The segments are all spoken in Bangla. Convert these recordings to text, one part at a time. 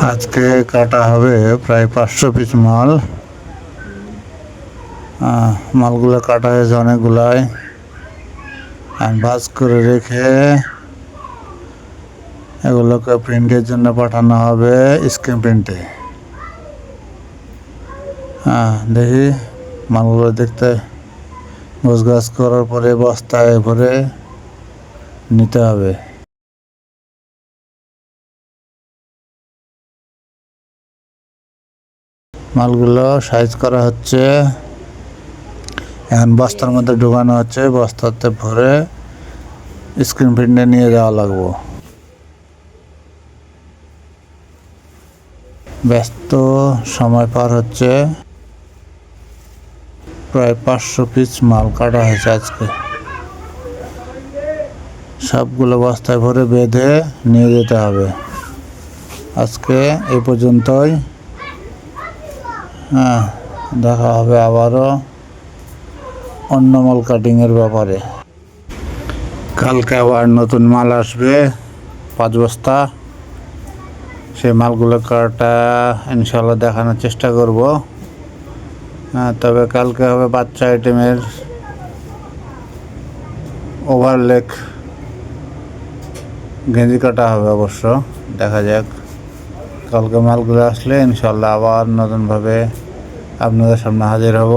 আজকে কাটা হবে প্রায় 500 পিস মাল। মালগুলো কাটা হয়েছে অনেকগুলাই, ভাঁজ করে রেখে এগুলোকে প্রিন্টের জন্য পাঠানো হবে স্ক্রিন প্রিন্টে। দেখি মালগুলো দেখতে গোছগাছ করার পরে বস্তায় ভরে নিতে হবে। মালগুলো সাইজ করা হচ্ছে, এখন বস্তার মধ্যে ঢোকানো হচ্ছে, বস্তাতে ভরে স্ক্রিন প্রিন্টে নিয়ে যাওয়া লাগবো। ব্যস্ত সময় পার হচ্ছে। প্রায় 500 পিস মাল কাটা হয়েছে আজকে। সবগুলো বস্তায় ভরে বেঁধে নিয়ে যেতে হবে। আজকে এই পর্যন্তই। দেখা হবে আবারও অন্য মাল কাটিংয়ের ব্যাপারে। কালকে আবার নতুন মাল আসবে 5 বস্তা। সেই মালগুলো কাটা ইনশাল্লাহ দেখানোর চেষ্টা করব। তবে কালকে হবে বাচ্চা আইটেমের ওভারলেক গেঞ্জি কাটা হবে অবশ্য। দেখা যাক কালকে মালগুলো আসলে ইনশাল্লাহ আবার নতুনভাবে আপনাদের সামনে হাজির হব।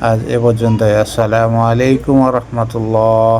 আজ এ পর্যন্তই। আসসালামু আলাইকুম ওয়া রাহমাতুল্লাহ।